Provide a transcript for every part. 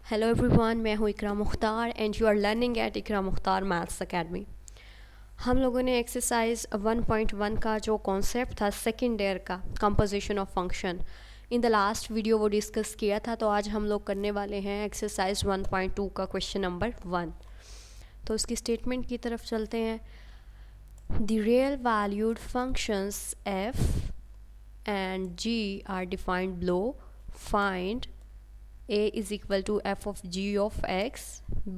Hello everyone, मैं हूँ Iqra Mukhtar and you are learning at Iqra Mukhtar maths academy. हम लोगों ने एक्सरसाइज 1.1 का जो कॉन्सेप्ट था सेकेंड ईयर का composition of function in the last video वो डिस्कस किया था। तो आज हम लोग करने वाले हैं एक्सरसाइज 1.2 का क्वेश्चन नंबर 1। तो उसकी स्टेटमेंट की तरफ चलते हैं। The real valued functions f and g are defined below. Find a is equal to f of g of x,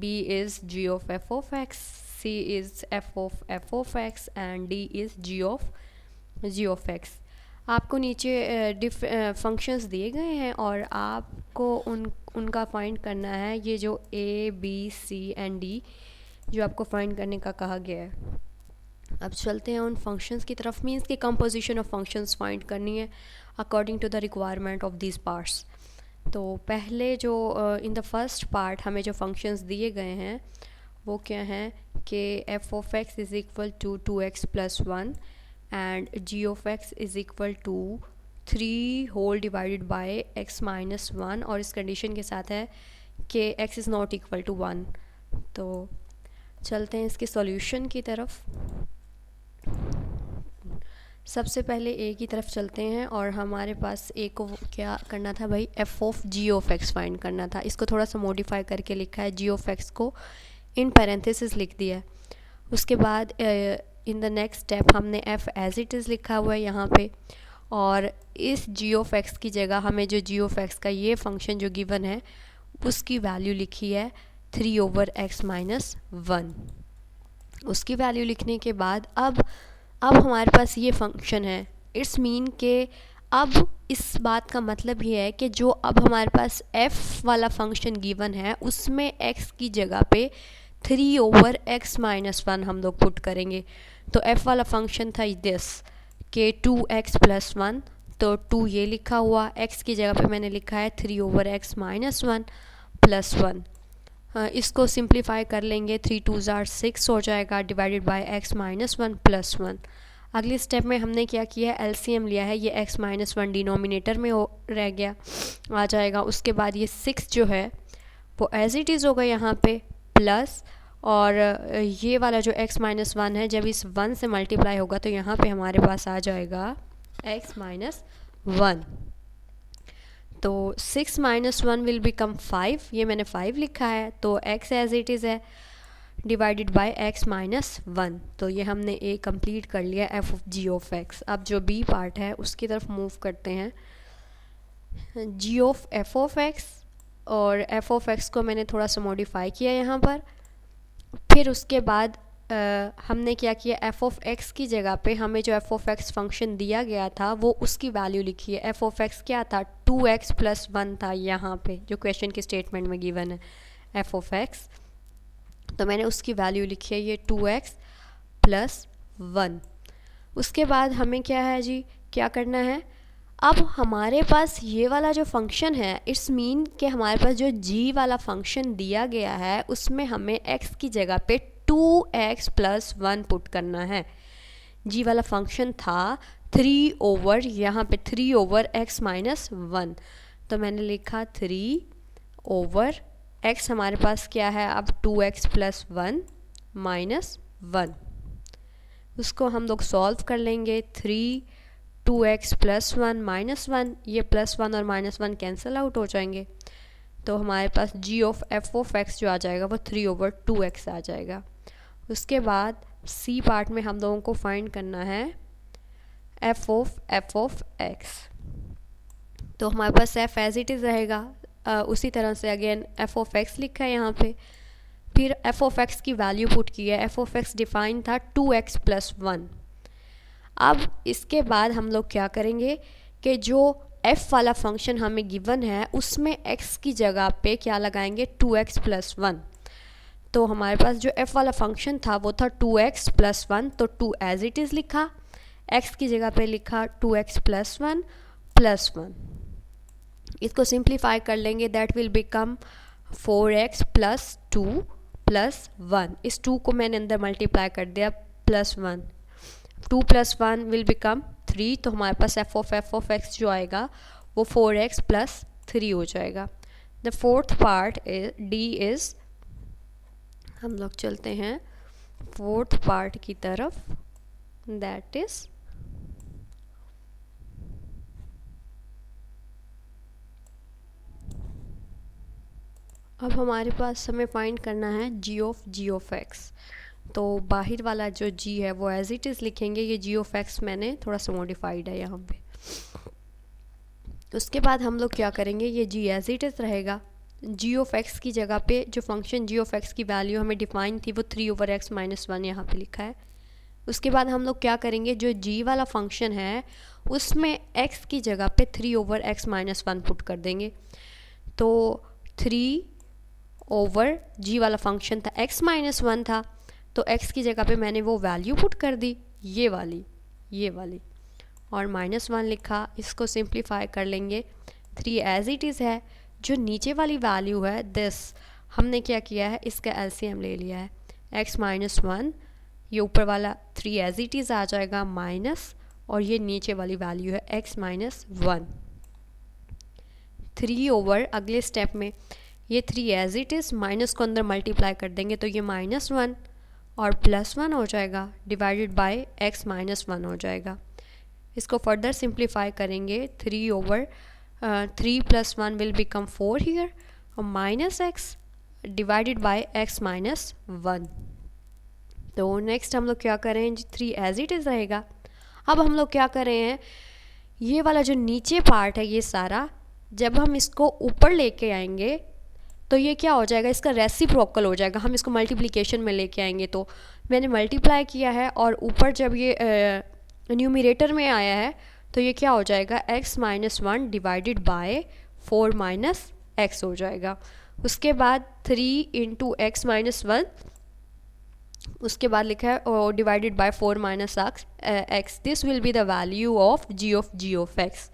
b is g of f of x, c is f of x and d is g of x। आपको नीचे functions दिए गए हैं और आपको उनका find करना है। ये जो a b c and d जो आपको फाइंड करने का कहा गया है। अब चलते हैं उन फंक्शंस की तरफ। मीन्स की कंपोजिशन ऑफ फंक्शंस फाइंड करनी है according to the requirement of this parts. तो पहले जो इन द फर्स्ट पार्ट हमें जो फंक्शंस दिए गए हैं वो क्या हैं कि f of x is equal to 2x plus 1 and g of x is equal to 3 whole divided by x minus 1, और इस कंडीशन के साथ है कि x is not equal to 1। तो चलते हैं इसके सॉल्यूशन की तरफ। सबसे पहले ए की तरफ चलते हैं और हमारे पास ए को क्या करना था भाई, f of g of x find करना था। इसको थोड़ा सा मॉडिफाई करके लिखा है, जी ऑफ एक्स को इन पैरेंथेसिस लिख दिया है। उसके बाद इन द नेक्स्ट स्टेप हमने एफ एज इट इज़ लिखा हुआ है यहाँ पे, और इस जी ऑफ एक्स की जगह हमें जो जी ऑफ एक्स का ये फंक्शन जो गिवन है उसकी वैल्यू लिखी है 3/x माइनस 1। उसकी वैल्यू लिखने के बाद अब हमारे पास ये फंक्शन है। इट्स मीन के अब इस बात का मतलब ये है कि जो अब हमारे पास f वाला फंक्शन गिवन है उसमें x की जगह पे 3/x माइनस 1 हम लोग पुट करेंगे। तो f वाला फंक्शन था दिस के 2x प्लस 1, तो 2 ये लिखा हुआ, x की जगह पे मैंने लिखा है 3/x माइनस 1 प्लस 1। इसको सिंप्लीफाई कर लेंगे, 3 2 6 हो जाएगा divided by x minus 1 plus 1। अगले स्टेप में हमने क्या किया है, एलसीएम लिया है, ये x माइनस 1 डिनोमिनेटर में रह गया आ जाएगा। उसके बाद ये 6 जो है वो एज इट इज़ होगा यहाँ पे प्लस, और ये वाला जो x माइनस 1 है जब इस 1 से मल्टीप्लाई होगा तो यहाँ पे हमारे पास आ जाएगा x माइनस 1। तो 6 माइनस 1 विल बिकम 5, ये मैंने 5 लिखा है, तो x एज इट इज़ है डिवाइडेड बाय x माइनस 1। तो ये हमने a कंप्लीट कर लिया f of g of x। अब जो b पार्ट है उसकी तरफ मूव करते हैं। g of f of x और f ऑफ x को मैंने थोड़ा सा मॉडिफाई किया यहाँ पर। फिर उसके बाद हमने क्या किया, f ऑफ x की जगह पे हमें जो f ऑफ x फंक्शन दिया गया था वो उसकी वैल्यू लिखी है। f ऑफ x क्या था, 2x प्लस 1 था यहाँ पे जो क्वेश्चन की स्टेटमेंट में गिवन है f ऑफ x। तो मैंने उसकी वैल्यू लिखी है ये 2x प्लस 1। उसके बाद हमें क्या है जी, क्या करना है, अब हमारे पास ये वाला जो फंक्शन है इट्स मीन कि हमारे पास जो g वाला फंक्शन दिया गया है उसमें हमें x की जगह पे 2x प्लस 1 पुट करना है। g वाला फंक्शन था 3 यहाँ पे 3/x माइनस 1, तो मैंने लिखा 3/x। हमारे पास क्या है अब 2x प्लस 1 माइनस 1। उसको हम लोग सॉल्व कर लेंगे। 2x प्लस 1 माइनस 1, ये प्लस 1 और माइनस 1 कैंसिल आउट हो जाएंगे, तो हमारे पास g of f of x जो आ जाएगा वो 3/2x आ जाएगा। उसके बाद c पार्ट में हम लोगों को फाइंड करना है f ऑफ x। तो हमारे पास f एज इट इज़ रहेगा, उसी तरह से अगेन f ऑफ x लिखा है यहाँ पे। फिर f ऑफ x की वैल्यू पुट की है, f ऑफ x डिफाइन था 2x प्लस 1। अब इसके बाद हम लोग क्या करेंगे कि जो f वाला फंक्शन हमें गिवन है उसमें x की जगह पे क्या लगाएंगे, 2x प्लस 1। तो हमारे पास जो f वाला फंक्शन था वो था 2x प्लस 1, तो 2 एज इट इज़ लिखा, x की जगह पे लिखा 2x प्लस 1 प्लस 1। इसको सिंप्लीफाई कर लेंगे, that will become 4x plus 2 plus 1। इस 2 को मैंने अंदर मल्टीप्लाई कर दिया प्लस 1, 2 प्लस 1 विल बिकम 3। तो हमारे पास f ऑफ x जो आएगा वो 4x प्लस 3 हो जाएगा। The fourth part D is, हम लोग चलते हैं फोर्थ पार्ट की तरफ, दैट इज़ अब हमारे पास हमें फाइंड करना है जी ऑफ एक्स। तो बाहर वाला जो g है वो एज इट इज़ लिखेंगे, ये जी ऑफ एक्स मैंने थोड़ा सा मॉडिफाइड है यहाँ पे। उसके बाद हम लोग क्या करेंगे, ये g एज इट इज़ रहेगा। जी ऑफ एक्स की जगह पे जो फंक्शन जी ऑफ एक्स की वैल्यू हमें डिफाइन थी वो 3/x-1 यहाँ पे लिखा है। उसके बाद हम लोग क्या करेंगे, जो g वाला फंक्शन है उसमें x की जगह पे 3/x-1 पुट कर देंगे। तो 3/g वाला फंक्शन था x-1 था, तो x की जगह पे मैंने वो वैल्यू पुट कर दी, ये वाली और -1 लिखा। इसको सिंप्लीफाई कर लेंगे, 3 एज इट इज़ है। जो नीचे वाली वैल्यू है दिस, हमने क्या किया है, इसका एलसीएम ले लिया है, x-1, ये ऊपर वाला 3 एज इट इज़ आ जाएगा माइनस, और ये नीचे वाली वैल्यू है x-1। 3 अगले स्टेप में ये 3 एज इट इज़, माइनस को अंदर मल्टीप्लाई कर देंगे तो ये -1 और +1 हो जाएगा, डिवाइडेड बाय x-1 हो जाएगा। इसको फर्दर सिंप्लीफाई करेंगे, 3 + 1 विल बिकम 4 हियर, और -x डिवाइडेड बाय x-1। तो नेक्स्ट हम लोग क्या करें, 3 एज इट इज़ रहेगा। अब हम लोग क्या कर रहे हैं, ये वाला जो नीचे पार्ट है ये सारा, जब हम इसको ऊपर लेके आएंगे तो ये क्या हो जाएगा, इसका रेसिप्रोकल हो जाएगा। हम इसको मल्टीप्लिकेशन में लेके आएंगे, तो मैंने मल्टीप्लाई किया है और ऊपर जब ये न्यूमरेटर में आया है तो ये क्या हो जाएगा, x-1 डिवाइडेड बाय 4 - x हो जाएगा। उसके बाद 3 × x-1, उसके बाद लिखा है divided by 4 - x, this will be the value of g of x।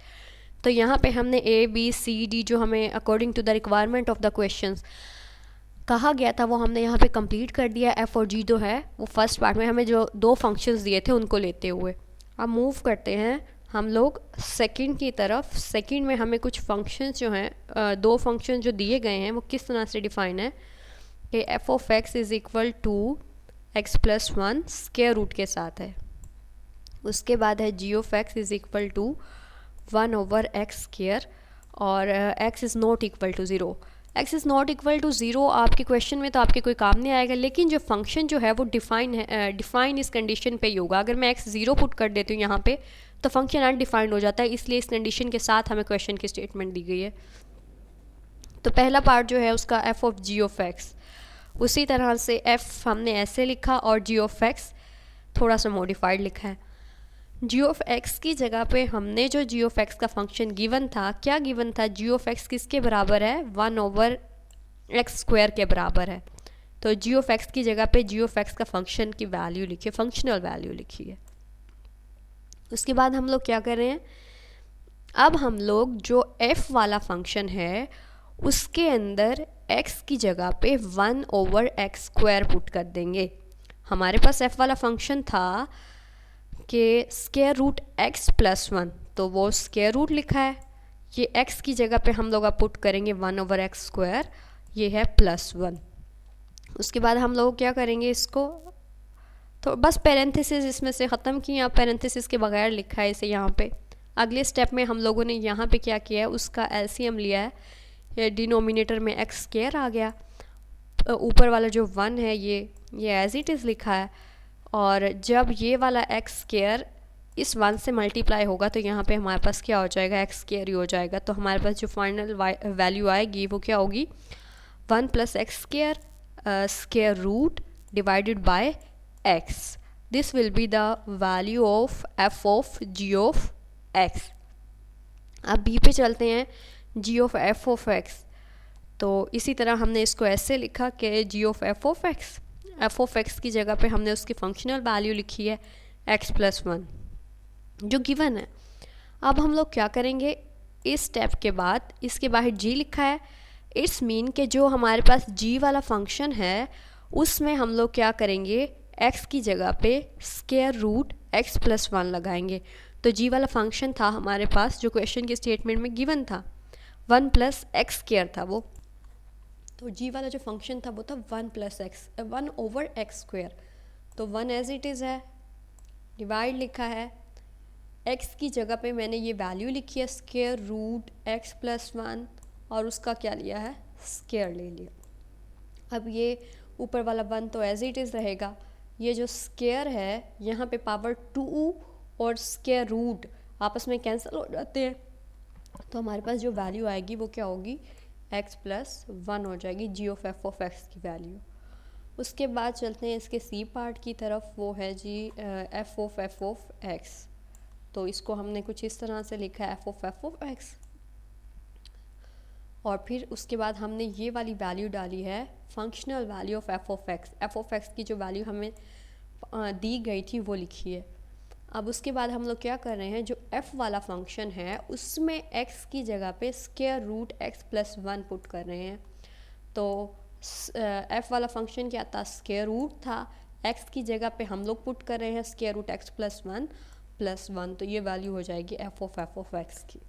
तो यहाँ पे हमने A B C D जो हमें according to the requirement of the questions कहा गया था वो हमने यहाँ पे कंप्लीट कर दिया। F और G जो है वो फर्स्ट पार्ट में हमें जो 2 फंक्शंस दिए थे उनको लेते हुए। अब मूव करते हैं हम लोग सेकंड की तरफ। सेकंड में हमें कुछ फंक्शंस जो हैं, 2 फंक्शन जो दिए गए हैं वो किस तरह से डिफाइन है कि f of x is equal to x+1 square root के साथ है। उसके बाद है g of x is equal to 1/x², और x is not equal to 0। x is not equal to 0 आपके क्वेश्चन में तो आपके कोई काम नहीं आएगा, लेकिन जो फंक्शन जो है वो डिफाइन इस कंडीशन पे ही होगा। अगर मैं x 0 पुट कर देती हूँ यहाँ पे तो फंक्शन अनडिफाइंड हो जाता है, इसलिए इस कंडीशन के साथ हमें क्वेश्चन की स्टेटमेंट दी गई है। तो पहला पार्ट जो है उसका f of g of x, उसी तरह से f हमने ऐसे लिखा और g ऑफ x थोड़ा सा मॉडिफाइड लिखा है। g ऑफ x की जगह पे हमने जो g ऑफ x का फंक्शन गिवन था, क्या गिवन था, g ऑफ x किसके बराबर है, 1/x² के बराबर है। तो g ऑफ x की जगह पे g ऑफ x का फंक्शन की वैल्यू लिखिए, फंक्शनल वैल्यू लिखिए। उसके बाद हम लोग क्या कर रहे हैं, अब हम लोग जो f वाला फंक्शन है उसके अंदर x की जगह पे 1/x² पुट कर देंगे। हमारे पास f वाला फंक्शन था कि स्क्वायर रूट x+1, तो वो स्क्वायर रूट लिखा है, ये x की जगह पे हम लोग अब पुट करेंगे 1/x², ये है +1। उसके बाद हम लोग क्या करेंगे, इसको तो बस पैरेंथेसिस इसमें से ख़त्म किया, पैरेंथेसिस के बगैर लिखा है इसे यहाँ पे। अगले स्टेप में हम लोगों ने यहाँ पे क्या किया है, उसका एलसीएम लिया है, डिनोमिनेटर में x² आ गया, ऊपर वाला जो 1 है ये एज इट इज़ लिखा है, और जब ये वाला x² इस 1 से मल्टीप्लाई होगा तो यहाँ पे हमारे पास क्या हो जाएगा, x² ही हो जाएगा। तो हमारे पास जो फाइनल वैल्यू आएगी वो क्या होगी, 1 + x² square root divided by x। This will be the value of f of g of x। अब b पे चलते हैं, g of f of x। तो इसी तरह हमने इसको ऐसे लिखा कि g of f of x की जगह पे हमने उसकी फंक्शनल वैल्यू लिखी है x+1 जो गिवन है। अब हम लोग क्या करेंगे, इस स्टेप के बाद इसके बाहर g लिखा है, इट्स मीन कि जो हमारे पास g वाला फंक्शन है उसमें हम लोग क्या करेंगे, x की जगह पे स्क्वायर रूट x+1 लगाएंगे। तो g वाला फंक्शन था हमारे पास जो क्वेश्चन के स्टेटमेंट में गिवन था, 1 + x² था वो, तो जी वाला जो फंक्शन था वो था 1/x तो 1 एज इट इज़ है, डिवाइड लिखा है, x की जगह पे मैंने ये वैल्यू लिखी है स्क्वायर रूट x प्लस 1 और उसका क्या लिया है, स्क्वायर ले लिया। अब ये ऊपर वाला 1 तो एज इट इज़ रहेगा, ये जो स्क्वायर है यहाँ पे पावर 2 और स्क्वायर रूट आपस में कैंसिल हो जाते हैं, तो हमारे पास जो वैल्यू आएगी वो क्या होगी, x प्लस 1 हो जाएगी जी ऑफ एफ ऑफ एक्स की वैल्यू। उसके बाद चलते हैं इसके सी पार्ट की तरफ, वो है जी एफ ऑफ एक्स। तो इसको हमने कुछ इस तरह से लिखा है एफ ऑफ एक्स, और फिर उसके बाद हमने ये वाली वैल्यू डाली है functional value of F of x की जो वैल्यू हमें दी गई थी वो लिखी है। अब उसके बाद हम लोग क्या कर रहे हैं, जो f वाला फंक्शन है उसमें x की जगह पे square root x plus 1 put कर रहे हैं। तो f वाला फंक्शन क्या था, स्क्वायर रूट था, x की जगह पे हम लोग पुट कर रहे हैं स्क्वायर रूट x प्लस 1 तो ये वैल्यू हो जाएगी f ऑफ x की।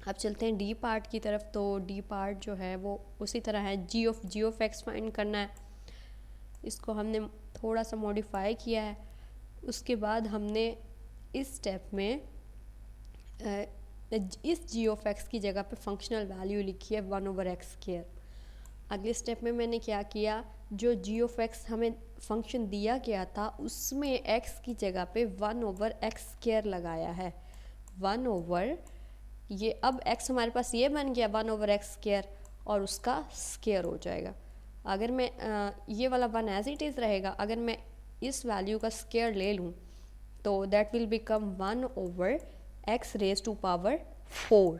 अब चलते हैं डी पार्ट की तरफ। तो डी पार्ट जो है वो उसी तरह है, जी ऑफ एक्स फाइंड करना है, इसको हमने थोड़ा सा मॉडिफाई किया है। उसके बाद हमने इस स्टेप में इस जी ऑफ एक्स की जगह पे फंक्शनल वैल्यू लिखी है 1/x²। अगले स्टेप में मैंने क्या किया, जो जी ऑफ एक्स हमें फंक्शन दिया गया था उसमें x की जगह पे 1/x² लगाया है। 1 ये अब x हमारे पास ये बन गया 1/x² और उसका स्क्वायर हो जाएगा। अगर मैं ये वाला 1 एज इट इज़ रहेगा, अगर मैं इस वैल्यू का स्क्वायर ले लूँ तो that will become 1/x raise to power 4।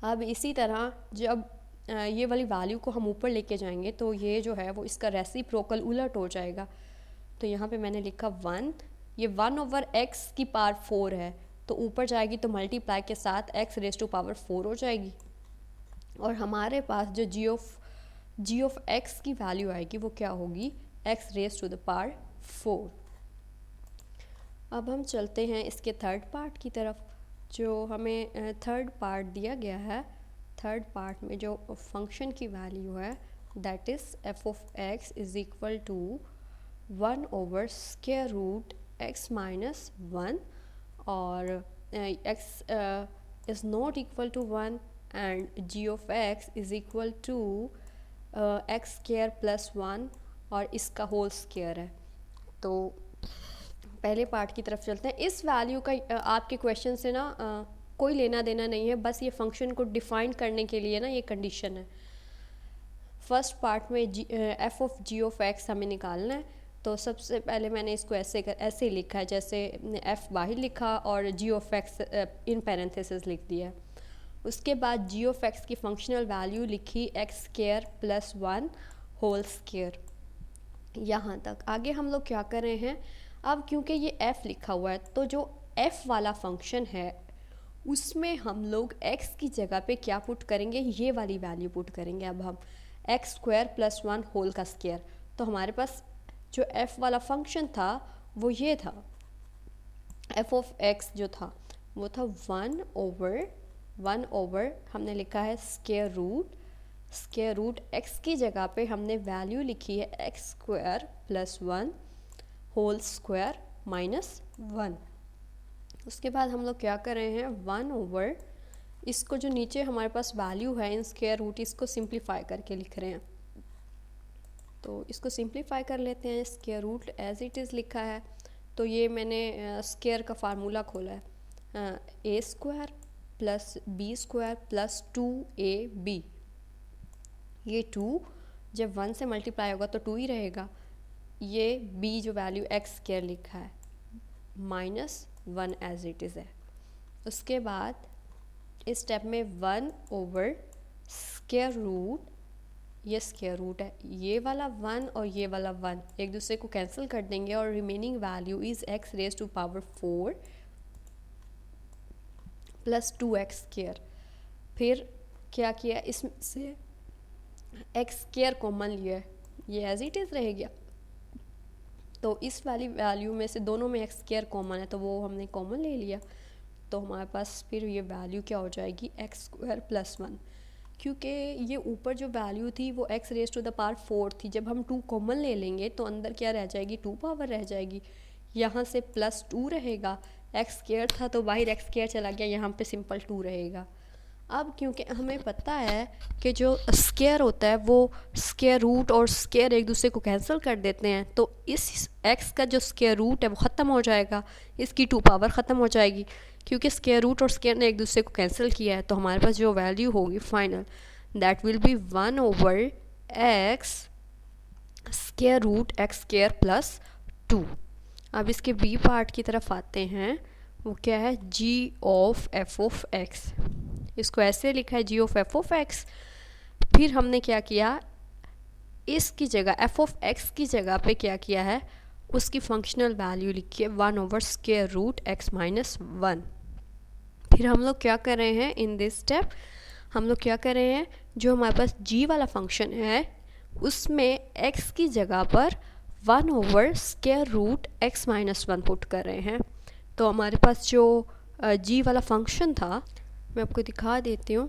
अब इसी तरह जब ये वाली वैल्यू को हम ऊपर लेके जाएंगे तो ये जो है वो इसका रेसिप्रोकल उलट हो जाएगा। तो यहाँ पे मैंने लिखा 1, ये 1/x की पावर 4 है, तो ऊपर जाएगी तो मल्टीप्लाई के साथ x रेज टू पावर 4 हो जाएगी, और हमारे पास जो जी ऑफ x की वैल्यू आएगी वो क्या होगी, x raise to the power 4। अब हम चलते हैं इसके थर्ड पार्ट की तरफ। जो हमें थर्ड पार्ट दिया गया है, थर्ड पार्ट में जो फंक्शन की वैल्यू है that is f of x is equal to 1/स्क्वायर रूट x माइनस 1 और x is not equal to 1 and g of x is equal to x² plus 1 और इसका होल स्क्वायर है। तो पहले पार्ट की तरफ चलते हैं। इस वैल्यू का आपके क्वेश्चन से ना कोई लेना देना नहीं है, बस ये फंक्शन को डिफाइन करने के लिए ना ये कंडीशन है। फर्स्ट पार्ट में f of g of x हमें निकालना है, तो सबसे पहले मैंने इसको ऐसे ही लिखा है, जैसे एफ बाहर लिखा और जी ऑफ एक्स इन पैरेंथेसिस लिख दिया। उसके बाद जी ऑफ एक्स की फंक्शनल वैल्यू लिखी x² प्लस 1 होल स्क्वायर। यहाँ तक आगे हम लोग क्या कर रहे हैं, अब क्योंकि ये f लिखा हुआ है तो जो f वाला फंक्शन है उसमें हम लोग x की जगह पे क्या पुट करेंगे, ये वाली वैल्यू पुट करेंगे। अब हम x² प्लस 1 होल का स्क्वायर, तो हमारे पास जो f वाला फंक्शन था वो ये था, f ऑफ x जो था वो था 1 ओवर हमने लिखा है स्क्वायर रूट x की जगह पे हमने वैल्यू लिखी है x² plus 1 whole square minus 1। उसके बाद हम लोग क्या कर रहे हैं, 1 ओवर इसको जो नीचे हमारे पास वैल्यू है इन स्क्वायर रूट, इसको सिंप्लीफाई करके लिख रहे हैं। तो इसको सिंप्लीफाई कर लेते हैं, square root as it is लिखा है, तो ये मैंने स्क्वायर का फार्मूला खोला है, a² plus b² plus 2ab। ये 2 जब 1 से मल्टीप्लाई होगा तो 2 ही रहेगा। ये b जो वैल्यू x² लिखा है माइनस 1 एज इट इज़ है। उसके बाद इस स्टेप में 1 ओवर स्क्वायर रूट, ये स्क्वायर रूट है, ये वाला 1 और ये वाला 1 एक दूसरे को कैंसिल कर देंगे और remaining value is x raise to power 4 plus 2x²। फिर क्या किया, इसमें से x² कॉमन लिया, ये एज इट इज़ रह गया। तो इस वाली वैल्यू में से दोनों में x² कॉमन है तो वो हमने कॉमन ले लिया, तो हमारे पास फिर ये वैल्यू क्या हो जाएगी x² प्लस 1। क्योंकि ये ऊपर जो वैल्यू थी वो x raise to the power 4 थी, जब हम 2 कॉमन ले लेंगे तो अंदर क्या रह जाएगी, 2 पावर रह जाएगी, यहाँ से +2 रहेगा, x स्क्वायर था तो बाहर x स्क्वायर चला गया, यहाँ पे सिंपल 2 रहेगा। अब क्योंकि हमें पता है कि जो स्क्वायर होता है वो स्क्वायर रूट और स्क्वायर एक दूसरे को कैंसिल कर देते हैं, तो इस x का जो स्क्वायर रूट है वो ख़त्म हो जाएगा, इसकी 2 पावर ख़त्म हो जाएगी, क्योंकि स्क्वायर रूट और स्क्वायर ने एक दूसरे को कैंसिल किया है। तो हमारे पास जो वैल्यू होगी final, that will be 1/x square root x square plus 2। अब इसके b पार्ट की तरफ आते हैं, वो क्या है, g of f of x। इसको ऐसे लिखा है g of f of x। फिर हमने क्या किया, इसकी जगह f ऑफ x की जगह पे क्या किया है, उसकी फंक्शनल वैल्यू लिखी है 1/स्क्वायर रूट x माइनस 1। फिर हम लोग क्या कर रहे हैं, इन दिस स्टेप हम लोग क्या कर रहे हैं, जो हमारे पास g वाला फंक्शन है उसमें x की जगह पर 1/स्क्वायर रूट x माइनस 1 पुट कर रहे हैं। तो हमारे पास जो g वाला फंक्शन था, मैं आपको दिखा देती हूँ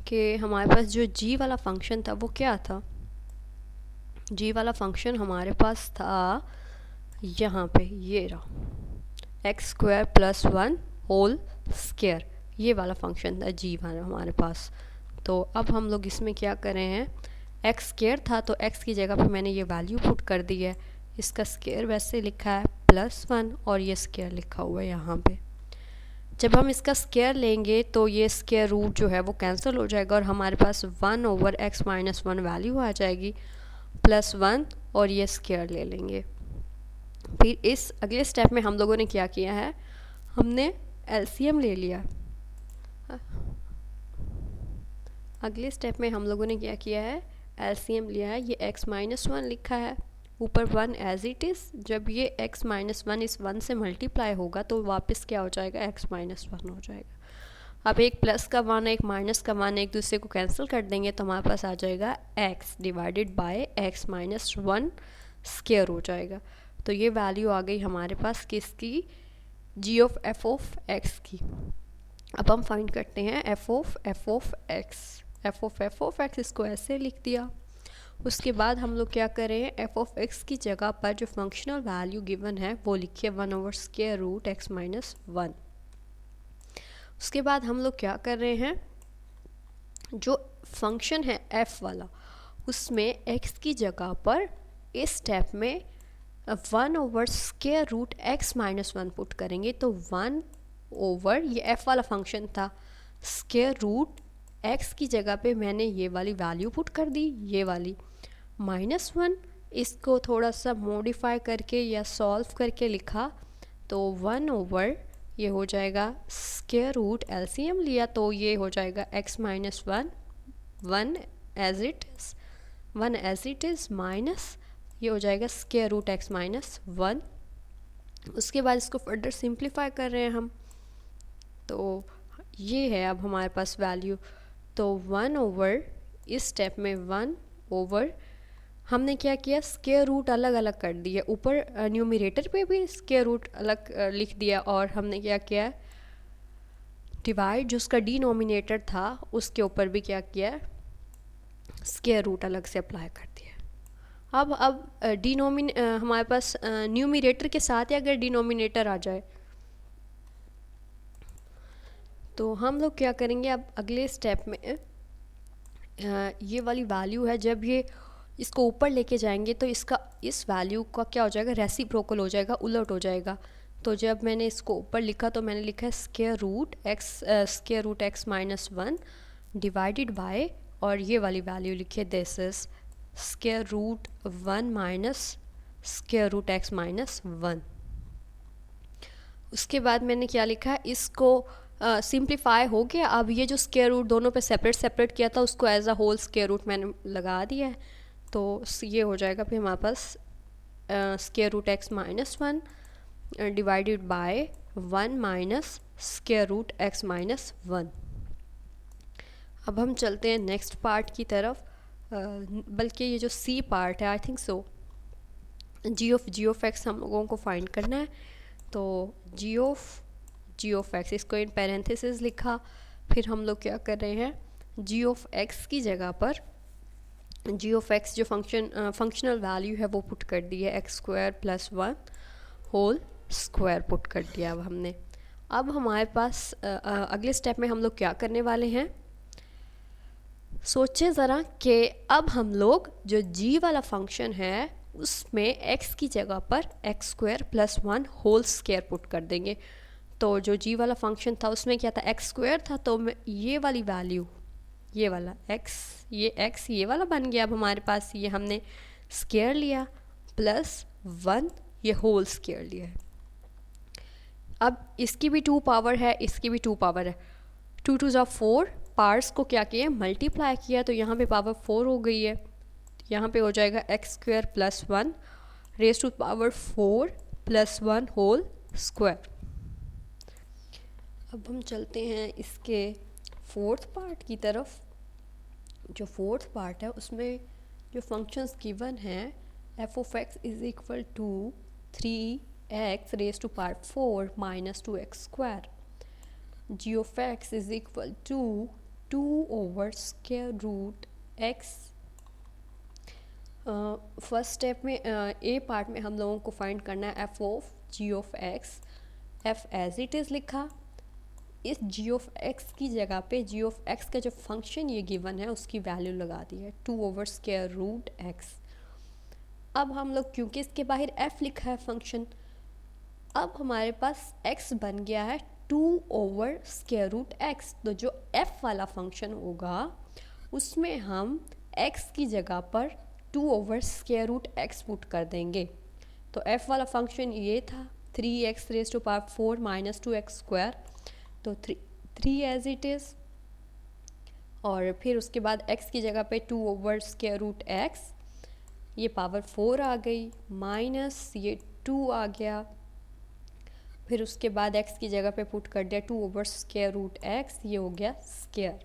कि हमारे पास जो g वाला फंक्शन था वो क्या था। g वाला फंक्शन हमारे पास था यहाँ पे, ये रहा x square plus 1 whole square, ये वाला फंक्शन था g वाला हमारे पास। तो अब हम लोग इसमें क्या कर रहे हैं, x स्क्वायर था तो x की जगह पे मैंने ये वैल्यू पुट कर दी है, इसका स्क्वायर वैसे लिखा है +1 और ये स्क्वायर लिखा हुआ है यहाँ पे। जब हम इसका स्क्वायर लेंगे तो ये स्क्वायर रूट जो है वो कैंसिल हो जाएगा और हमारे पास 1/x माइनस 1 वैल्यू आ जाएगी, +1 और ये स्क्वायर ले लेंगे। फिर इस अगले स्टेप में हम लोगों ने क्या किया है, हमने एलसीएम ले लिया। अगले स्टेप में हम लोगों ने क्या किया है, एलसीएम लिया है। ये x माइनस 1 लिखा है, ऊपर 1 एज इट इज़। जब ये x माइनस 1 इस 1 से मल्टीप्लाई होगा तो वापस क्या हो जाएगा, x माइनस 1 हो जाएगा। अब एक प्लस का 1 एक माइनस का 1 एक दूसरे को कैंसिल कर देंगे तो हमारे पास आ जाएगा x divided by x minus 1 square हो जाएगा। तो ये वैल्यू आ गई हमारे पास किसकी, g of f of x की। अब हम फाइंड करते हैं f of f of x, इसको ऐसे लिख दिया। उसके बाद हम लोग क्या करें, f ऑफ x की जगह पर जो फंक्शनल वैल्यू गिवन है वो लिखिए 1/स्क्वायर रूट x माइनस 1। उसके बाद हम लोग क्या कर रहे हैं, जो फंक्शन है f वाला उसमें x की जगह पर इस स्टेप में 1/स्क्वायर रूट x माइनस 1 पुट करेंगे। तो 1/, ये f वाला फंक्शन था, स्क्वायर रूट x की जगह पे मैंने ये वाली वैल्यू पुट कर दी, ये वाली -1। इसको थोड़ा सा मॉडिफाई करके या सॉल्व करके लिखा तो 1/, ये हो जाएगा स्क्वायर रूट, एलसीएम लिया तो ये हो जाएगा x minus 1 as it is minus, ये हो जाएगा स्क्वायर रूट x माइनस 1। उसके बाद इसको फर्दर सिंप्लीफाई कर रहे हैं हम, तो ये है अब हमारे पास वैल्यू। तो 1/, इस स्टेप में 1/, हमने क्या किया, स्क्वायर रूट अलग अलग कर दिया, ऊपर न्यूमरेटर पे भी स्क्वायर रूट अलग लिख दिया, और हमने क्या किया, डिवाइड जो उसका डिनोमिनेटर था उसके ऊपर भी क्या किया, स्क्वायर रूट अलग से अप्लाई कर दिया। अब हमारे पास न्यूमरेटर के साथ ही अगर डिनोमिनेटर आ जाए तो हम लोग क्या करेंगे, अब अगले स्टेप में ये वाली वैल्यू है, जब ये इसको ऊपर लेके जाएंगे तो इसका इस वैल्यू का क्या हो जाएगा, रेसिप्रोकल हो जाएगा, उलट हो जाएगा। तो जब मैंने इसको ऊपर लिखा तो मैंने लिखा है square root x minus 1 divided by, और ये वाली वैल्यू लिखिए this is square root 1 minus square root x minus 1। उसके बाद मैंने क्या लिखा, इसको सिंप्लीफाई हो गया। अब ये जो स्क्वायर रूट दोनों पे सेपरेट किया था उसको as a whole square root मैंने लगा दिया है, तो ये हो जाएगा फिर हमारे पास square root x minus 1 divided by 1 minus square root x minus 1। अब हम चलते हैं नेक्स्ट पार्ट की तरफ, बल्कि ये जो सी पार्ट है, I think so g of x हम लोगों को फाइंड करना है। तो g ऑफ x, इसको इन पैरेंथेसिस लिखा। फिर हम लोग क्या कर रहे हैं, जी ऑफ एक्स की जगह पर जी ऑफ एक्स जो फंक्शनल वैल्यू है वो पुट कर दी है, x square plus 1 whole square put कर दिया अब हमने। अब हमारे पास अगले स्टेप में हम लोग क्या करने वाले हैं, सोचें ज़रा कि अब हम लोग जो g वाला फंक्शन है उसमें x की जगह पर x square plus 1 whole square put कर देंगे। तो जो g वाला फंक्शन था उसमें क्या था, एक्स स्क्वायर था, तो ये वाली वैल्यू, ये वाला x, ये x ये वाला बन गया अब हमारे पास, ये हमने स्क्वायर लिया प्लस 1 ये होल स्क्वायर लिया है। अब इसकी भी 2 पावर है, इसकी भी 2 पावर है, 2 2 ज़ा 4, पार्ट्स को क्या किया, मल्टीप्लाई किया, तो यहाँ पे पावर 4 हो गई है, यहाँ पे हो जाएगा x square plus 1 raise to power 4 plus 1 whole square. अब हम चलते हैं इसके फोर्थ पार्ट की तरफ। जो फोर्थ पार्ट है उसमें जो फंक्शंस गिवन हैं, f of x is equal to 3x raise to power 4 minus 2x square, g of x is equal to 2 over square root x। First step में ए part में हम लोगों को फाइंड करना है f of g of x. F as it is लिखा, इस जी of x की जगह पे जी ऑफ एक्स का जो फंक्शन ये गिवन है उसकी वैल्यू लगा दी है 2 ओवर स्क्वायर रूट एक्स। अब हम लोग क्योंकि इसके बाहर एफ लिखा है फंक्शन, अब हमारे पास एक्स बन गया है 2 ओवर स्क्वायर रूट एक्स। तो जो f वाला फंक्शन होगा उसमें हम x की जगह पर 2 over square root x put कर देंगे। तो f वाला फंक्शन ये था 3x raise to power 4 minus 2x square, तो 3 एज इट इज़, और फिर उसके बाद x की जगह पे 2 ओवर स्क्वायर रूट एक्स, ये पावर 4 आ गई, माइनस ये 2 आ गया, फिर उसके बाद x की जगह पे पुट कर दिया 2 ओवर स्क्वायर रूट एक्स, ये हो गया स्क्वायर।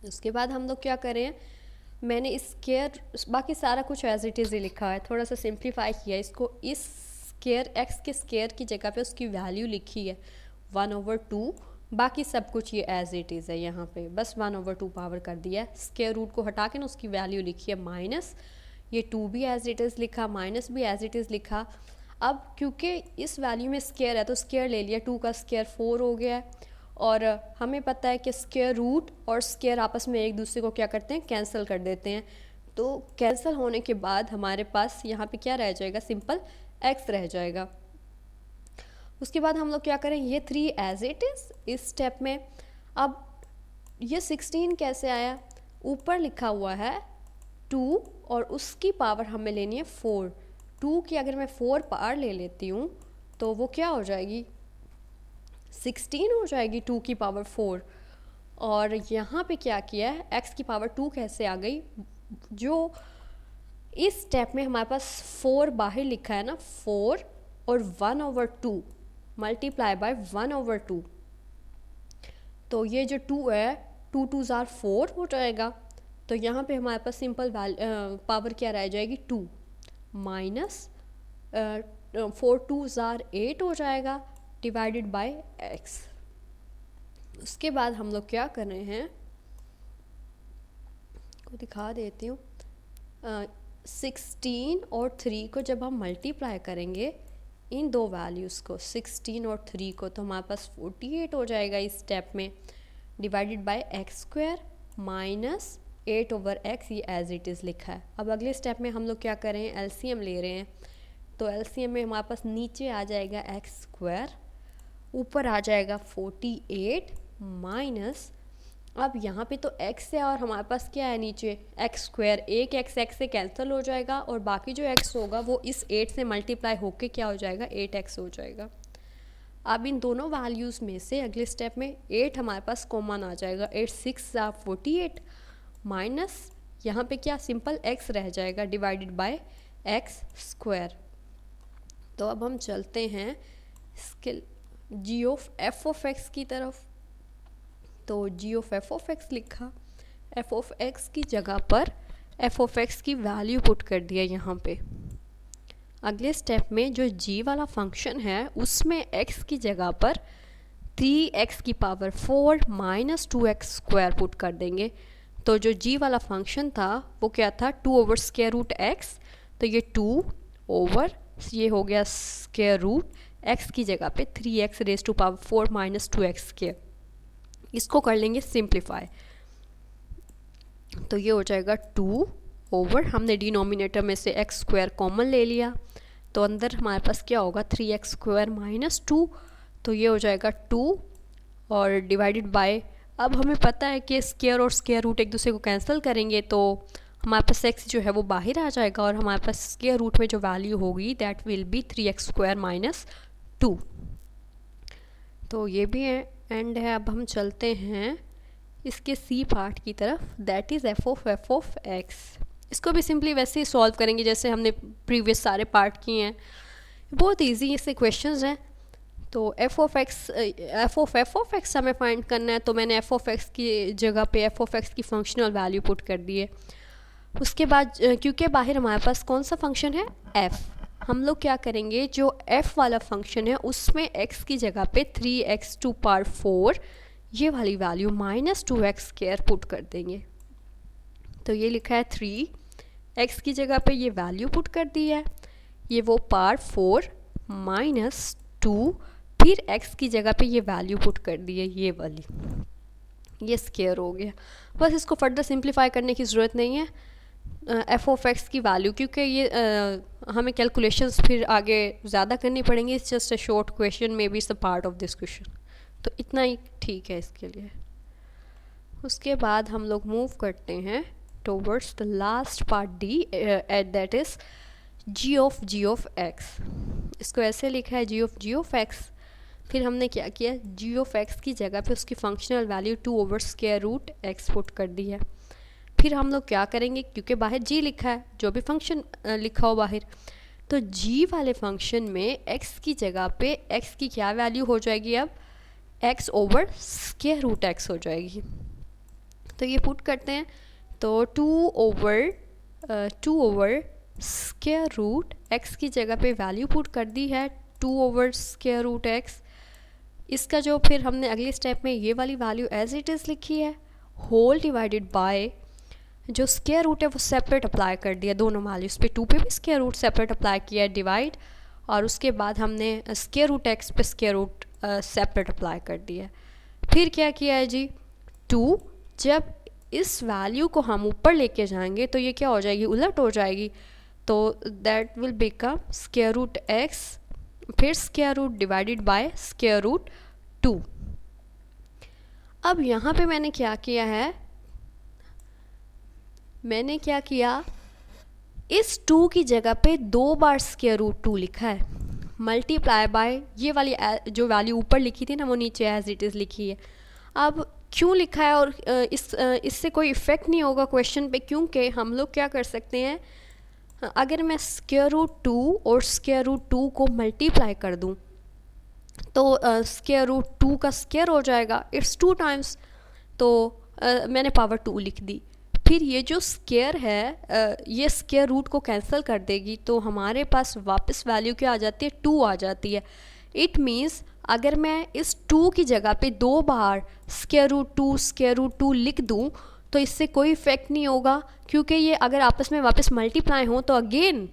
उसके बाद हम लोग क्या करें, मैंने स्क्वायर बाकी सारा कुछ एज इट इज़ ही लिखा है, थोड़ा सा सिंप्लीफाई किया इसको, इस स्क्वायर x के स्क्वायर की जगह पे उसकी वैल्यू लिखी है 1 ओवर 2, बाकी सब कुछ ये एज इट इज़ है, यहाँ पे बस 1 ओवर 2 पावर कर दिया है, स्क्वायर रूट को हटा के ना उसकी वैल्यू लिखी है माइनस, ये 2 भी एज इट इज़ लिखा, माइनस भी एज इट इज़ लिखा। अब क्योंकि इस वैल्यू में स्क्वायर है तो स्क्वायर ले लिया, 2 का स्क्वायर 4 हो गया है, और हमें पता है कि स्क्वायर रूट और स्क्वायर आपस में एक दूसरे को क्या करते हैं, कैंसिल कर देते हैं। तो कैंसिल होने के बाद हमारे पास यहाँ पे क्या रह जाएगा, सिंपल x रह जाएगा। उसके बाद हम लोग क्या करें, ये 3 एज इट इज़ इस स्टेप में। अब ये 16 कैसे आया, ऊपर लिखा हुआ है 2 और उसकी पावर हमें लेनी है 4, 2 की अगर मैं 4 पावर ले लेती हूँ तो वो क्या हो जाएगी, 16 हो जाएगी 2 की पावर 4। और यहाँ पे क्या किया है, x की पावर 2 कैसे आ गई, जो इस स्टेप में हमारे पास 4 बाहर लिखा है ना, 4 और 1 ओवर 2 मल्टीप्लाई बाय 1 ओवर 2, तो ये जो 2 है 2 2 ज़ार 4 हो जाएगा। तो यहाँ पे हमारे पास सिंपल पावर क्या रह जाएगी 2 माइनस 4 2 ज़ार 8 हो जाएगा डिवाइडेड बाय x। उसके बाद हम लोग क्या कर रहे हैं, को दिखा देती हूँ, 16 और 3 को जब हम मल्टीप्लाई करेंगे इन दो वैल्यूज़ को, 16 और 3 को, तो हमारे पास 48 हो जाएगा इस स्टेप में, divided by x square minus 8 over x, ये एज इट इज़ लिखा है। अब अगले स्टेप में हम लोग क्या कर रहे हैं, एलसीएम ले रहे हैं, तो एलसीएम में हमारे पास नीचे आ जाएगा एक्स स्क्वायर, ऊपर आ जाएगा 48 माइनस, अब यहाँ पे तो x है और हमारे पास क्या है नीचे एक्स स्क्वायर, एक x से कैंसिल हो जाएगा और बाकी जो x होगा वो इस 8 से मल्टीप्लाई होके क्या हो जाएगा, 8x हो जाएगा। अब इन दोनों वैल्यूज़ में से अगले स्टेप में 8 हमारे पास कॉमन आ जाएगा, 8 6 48 माइनस यहाँ पे क्या सिंपल x रह जाएगा डिवाइडेड बाय एक्स स्क्वायर। तो अब हम चलते हैं इसके जी ऑफ एफ ऑफ एक्स की तरफ। तो जी ऑफ एफ ऑफ एक्स लिखा, एफ ऑफ एक्स की जगह पर एफ ऑफ एक्स की वैल्यू पुट कर दिया यहाँ पे। अगले स्टेप में जो जी वाला फंक्शन है उसमें x की जगह पर 3x की power 4 minus 2x square put कर देंगे। तो जो g वाला फंक्शन था वो क्या था, 2 ओवर स्क्वायर रूट x, तो ये 2 ओवर ये हो गया स्क्वायर रूट x की जगह पे 3x raise to power 4 minus 2x square. इसको कर लेंगे सिंप्लीफाई, तो ये हो जाएगा 2 ओवर, हमने डिनोमिनेटर में से x स्क्वायर कॉमन ले लिया, तो अंदर हमारे पास क्या होगा 3x स्क्वायर माइनस 2, तो ये हो जाएगा 2 और डिवाइडेड बाय, अब हमें पता है कि स्क्वायर और स्क्वायर रूट एक दूसरे को कैंसिल करेंगे तो हमारे पास x जो है वो बाहर आ जाएगा और हमारे पास स्क्वायर रूट में जो वैल्यू होगी that will B 3x square minus 2। तो ये भी एंड है। अब हम चलते हैं इसके सी पार्ट की तरफ, that is f of x. इसको भी सिंपली वैसे ही सॉल्व करेंगे जैसे हमने प्रीवियस सारे पार्ट किए हैं, बहुत इजी इससे क्वेश्चंस हैं। तो एफ ऑफ एक्स हमें फाइंड करना है, तो मैंने एफ ऑफ एक्स की जगह पे एफ ऑफ एक्स की फंक्शनल वैल्यू पुट कर दी है। उसके बाद क्योंकि बाहर हमारे पास कौन सा फंक्शन है एफ, हम लोग क्या करेंगे जो एफ वाला फंक्शन है उसमें एक्स की जगह पे 3x टू पावर 4 ये वाली value minus 2x square put कर देंगे। तो ये लिखा है 3x की जगह पे ये वैल्यू पुट कर दी है, ये वो पावर 4 माइनस 2, फिर x की जगह पे ये वैल्यू पुट कर दी है ये वाली, ये स्क्वायर हो गया। बस इसको फर्दर सिंप्लीफाई करने की ज़रूरत नहीं है। एफ ऑफ एक्स की वैल्यू क्योंकि ये हमें कैलकुलेशंस फिर आगे ज़्यादा करनी पड़ेंगी, it's just a short question, may be it's a part of this question, तो इतना ही ठीक है इसके लिए। उसके बाद हम लोग मूव करते हैं towards the last part d, at that is g of x. इसको ऐसे लिखा है जी ऑफ एक्स, फिर हमने क्या किया जी ऑफ एक्स की जगह पे उसकी functional value 2 over square root x put कर दी है। फिर हम लोग क्या करेंगे क्योंकि बाहर जी लिखा है, जो भी फंक्शन लिखा हो बाहर, तो जी वाले फंक्शन में x की जगह पे x की क्या वैल्यू हो जाएगी, अब x over square root x हो जाएगी। तो ये पुट करते हैं, तो 2 ओवर स्क्वायर रूट x की जगह पे वैल्यू पुट कर दी है 2 ओवर स्क्वायर रूट x। इसका जो फिर हमने अगले स्टेप में ये वाली वैल्यू एज इट इज़ लिखी है, होल डिवाइडेड बाय जो स्क्वायर रूट है वो सेपरेट अप्लाई कर दिया दोनों वैल्यूज़ पे, 2 पे भी स्क्वायर रूट सेपरेट अप्लाई किया है डिवाइड, और उसके बाद हमने स्क्वायर रूट एक्स पे स्क्वायर रूट सेपरेट अप्लाई कर दिया। फिर क्या किया है जी 2, जब इस वैल्यू को हम ऊपर लेके जाएंगे तो ये क्या हो जाएगी, उलट हो जाएगी, तो that will become square root x फिर square root divided by square root 2। अब यहाँ पे मैंने क्या किया, इस 2 की जगह पे 2 बार स्क्वायर रूट 2 लिखा है, मल्टीप्लाई बाय ये वाली जो वैल्यू ऊपर लिखी थी ना वो नीचे एज इट इज़ लिखी है। अब क्यों लिखा है और इससे कोई इफ़ेक्ट नहीं होगा क्वेश्चन पे, क्योंकि हम लोग क्या कर सकते हैं, अगर मैं स्क्वायर रूट 2 और स्क्वायर रूट 2 को मल्टीप्लाई कर दूं तो स्क्वायर रूट 2 का स्क्वायर हो जाएगा, इट्स 2 टाइम्स, तो मैंने पावर 2 लिख दी। फिर ये जो स्क्वायर है ये स्क्वायर रूट को कैंसिल कर देगी, तो हमारे पास वापस वैल्यू क्या आ जाती है 2 आ जाती है। इट मीन्स अगर मैं इस 2 की जगह पे 2 बार स्क्वायर रूट 2 लिख दूं तो इससे कोई इफेक्ट नहीं होगा, क्योंकि ये अगर आपस में वापस मल्टीप्लाई हो तो अगेन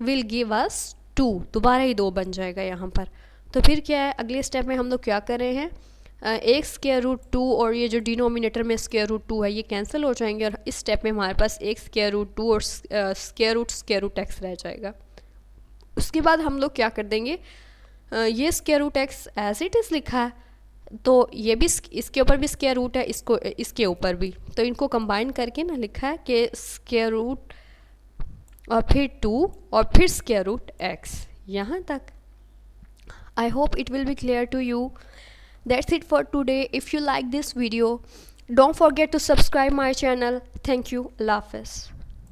विल गिव अस 2, दोबारा ही 2 बन जाएगा यहाँ पर। तो फिर क्या है, अगले स्टेप में हम लोग क्या कर रहे हैं, एक स्क्वायर रूट 2 और ये जो डिनोमिनेटर में स्क्वायर रूट 2 है ये कैंसिल हो जाएंगे, और इस स्टेप में हमारे पास एक स्क्वायर रूट 2 और स्क्वायर रूट एक्स रह जाएगा। उसके बाद हम लोग क्या कर देंगे, ये square root x as it is लिखा है, तो ये भी इसके ऊपर भी स्क्वायर रूट है, इसके ऊपर भी, तो इनको कंबाइन करके ना लिखा है कि स्क्वायर रूट और फिर 2 और फिर स्क्वायर रूट एक्स, यहाँ तक। I hope it will be clear to you. That's it for today. If you like this video, don't forget to subscribe my channel. Thank you. Allah Hafiz.